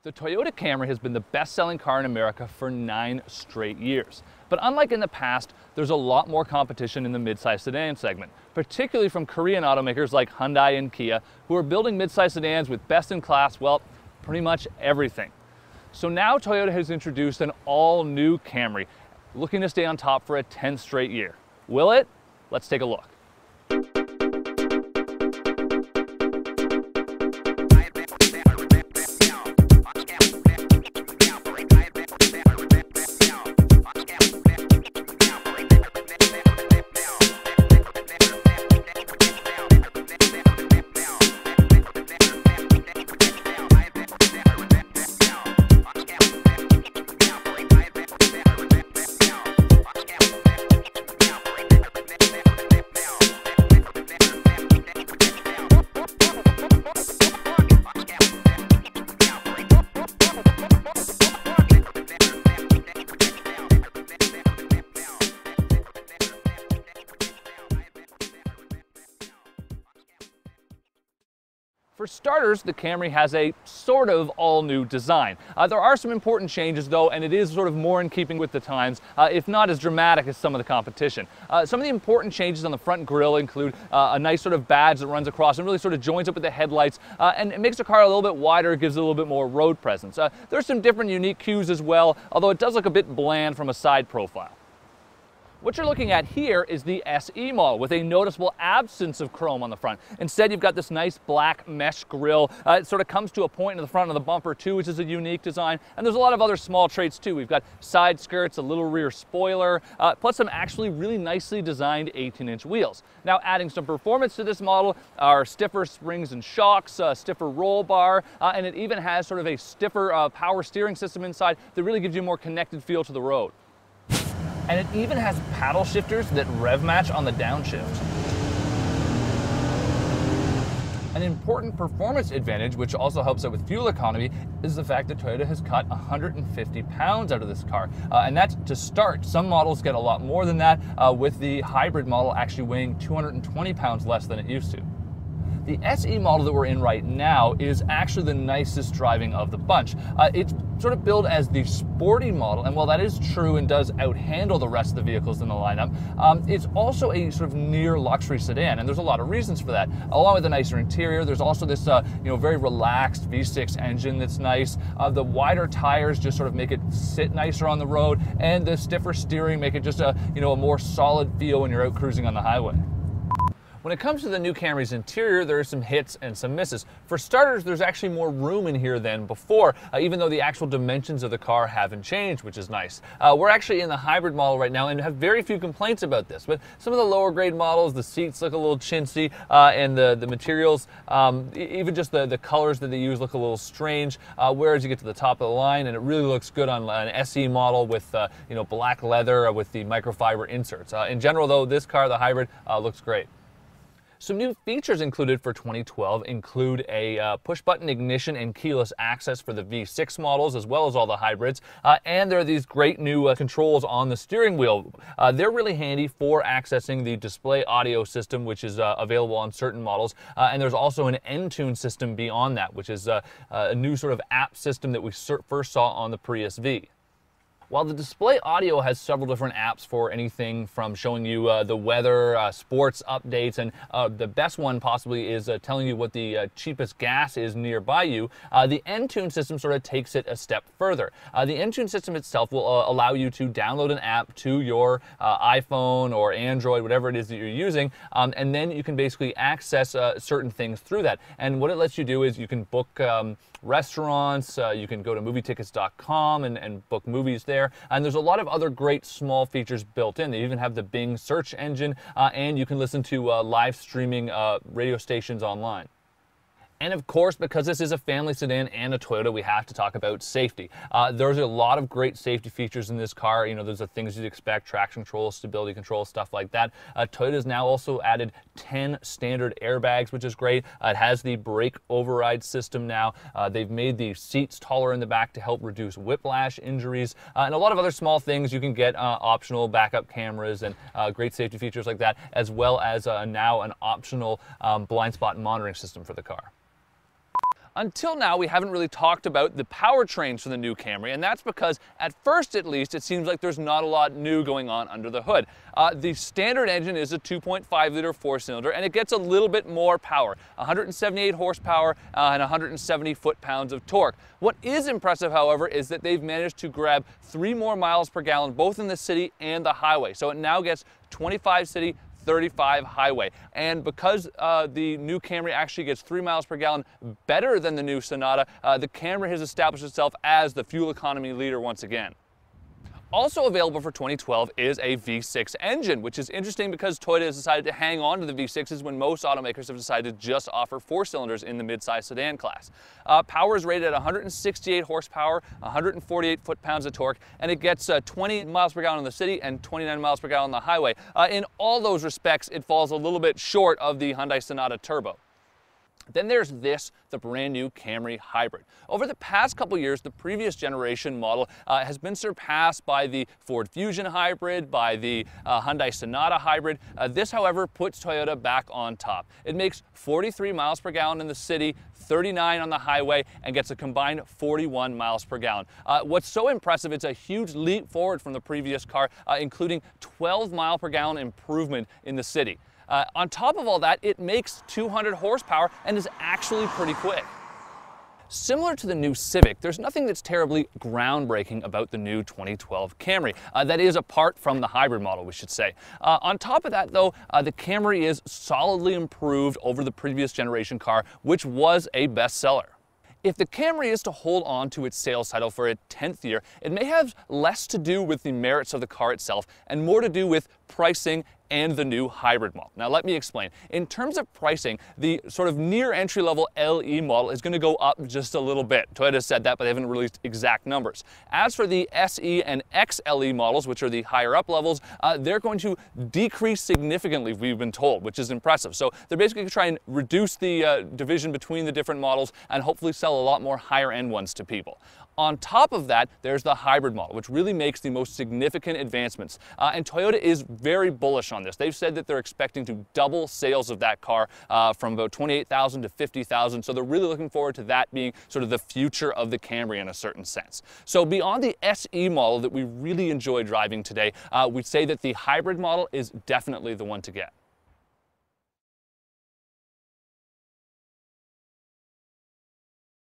The Toyota Camry has been the best-selling car in America for 9 straight years. But unlike in the past, there's a lot more competition in the midsize sedan segment, particularly from Korean automakers like Hyundai and Kia, who are building midsize sedans with best-in-class, well, pretty much everything. So now Toyota has introduced an all-new Camry, looking to stay on top for a 10th straight year. Will it? Let's take a look. For starters, the Camry has a sort of all-new design. There are some important changes though, and it is sort of more in keeping with the times, if not as dramatic as some of the competition. Some of the important changes on the front grille include a nice sort of badge that runs across and really sort of joins up with the headlights, and it makes the car a little bit wider, gives it a little bit more road presence. There's some different unique cues as well, although it does look a bit bland from a side profile. What you're looking at here is the SE model with a noticeable absence of chrome on the front. Instead, you've got this nice black mesh grille. It sort of comes to a point in the front of the bumper too, which is a unique design. And there's a lot of other small traits too. We've got side skirts, a little rear spoiler, plus some actually really nicely designed 18-inch wheels. Now, adding some performance to this model are stiffer springs and shocks, stiffer roll bar, and it even has sort of a stiffer power steering system inside that really gives you a more connected feel to the road. And it even has paddle shifters that rev match on the downshift. An important performance advantage, which also helps out with fuel economy, is the fact that Toyota has cut 150 pounds out of this car. And that's to start. Some models get a lot more than that, with the hybrid model actually weighing 220 pounds less than it used to. The SE model that we're in right now is actually the nicest driving of the bunch. It's sort of billed as the sporty model, and while that is true and does outhandle the rest of the vehicles in the lineup, it's also a sort of near luxury sedan, and there's a lot of reasons for that. Along with a nicer interior, there's also this very relaxed V6 engine that's nice. The wider tires just sort of make it sit nicer on the road, and the stiffer steering make it just a more solid feel when you're out cruising on the highway. When it comes to the new Camry's interior, there are some hits and some misses. For starters, there's actually more room in here than before, even though the actual dimensions of the car haven't changed, which is nice. We're actually in the hybrid model right now and have very few complaints about this, but some of the lower grade models, the seats look a little chintzy, and the materials, even just the colors that they use look a little strange, whereas you get to the top of the line and it really looks good on an SE model with black leather with the microfiber inserts. In general though, this car, the hybrid, looks great. Some new features included for 2012 include a push-button ignition and keyless access for the V6 models, as well as all the hybrids. And there are these great new controls on the steering wheel. They're really handy for accessing the display audio system, which is available on certain models. And there's also an N-Tune system beyond that, which is a new sort of app system that we first saw on the Prius V. While the display audio has several different apps for anything from showing you the weather, sports updates, and the best one possibly is telling you what the cheapest gas is nearby you, the N-Tune system sort of takes it a step further. The N-Tune system itself will allow you to download an app to your iPhone or Android, whatever it is that you're using, and then you can basically access certain things through that. And what it lets you do is you can book restaurants, you can go to movietickets.com and book movies there. And there's a lot of other great small features built in. They even have the Bing search engine, and you can listen to live streaming radio stations online. And of course, because this is a family sedan and a Toyota, we have to talk about safety. There's a lot of great safety features in this car. There's the things you'd expect, traction control, stability control, stuff like that. Toyota's now also added 10 standard airbags, which is great. It has the brake override system now. They've made the seats taller in the back to help reduce whiplash injuries, and a lot of other small things. You can get optional backup cameras and great safety features like that, as well as now an optional blind spot monitoring system for the car. Until now, we haven't really talked about the powertrains for the new Camry, and that's because, at first at least, it seems like there's not a lot new going on under the hood. The standard engine is a 2.5-liter four-cylinder, and it gets a little bit more power, 178 horsepower and 170 foot-pounds of torque. What is impressive, however, is that they've managed to grab 3 more miles per gallon, both in the city and the highway. So it now gets 25 city, 35 highway. And because the new Camry actually gets 3 miles per gallon better than the new Sonata, the Camry has established itself as the fuel economy leader once again. Also available for 2012 is a V6 engine, which is interesting because Toyota has decided to hang on to the V6s when most automakers have decided to just offer 4 cylinders in the midsize sedan class. Power is rated at 168 horsepower, 148 foot-pounds of torque, and it gets 20 miles per gallon in the city and 29 miles per gallon on the highway. In all those respects, it falls a little bit short of the Hyundai Sonata Turbo. Then there's this, the brand new Camry Hybrid. Over the past couple years, the previous generation model has been surpassed by the Ford Fusion Hybrid, by the Hyundai Sonata Hybrid. This, however, puts Toyota back on top. It makes 43 miles per gallon in the city, 39 on the highway, and gets a combined 41 miles per gallon. What's so impressive, it's a huge leap forward from the previous car, including 12 mile per gallon improvement in the city. On top of all that, it makes 200 horsepower and is actually pretty quick. Similar to the new Civic, there's nothing that's terribly groundbreaking about the new 2012 Camry. That is apart from the hybrid model, we should say. On top of that, though, the Camry is solidly improved over the previous generation car, which was a bestseller. If the Camry is to hold on to its sales title for a 10th year, it may have less to do with the merits of the car itself and more to do with pricing and the new hybrid model. Now let me explain. In terms of pricing, the sort of near entry-level LE model is going to go up just a little bit. Toyota said that, but they haven't released exact numbers. As for the SE and XLE models, which are the higher up levels, they're going to decrease significantly, we've been told, which is impressive. So they're basically going to try and reduce the division between the different models and hopefully sell a lot more higher end ones to people. On top of that, there's the hybrid model, which really makes the most significant advancements. And Toyota is very bullish on this. They've said that they're expecting to double sales of that car from about 28,000 to 50,000. So they're really looking forward to that being sort of the future of the Camry in a certain sense. So beyond the SE model that we really enjoy driving today, we'd say that the hybrid model is definitely the one to get.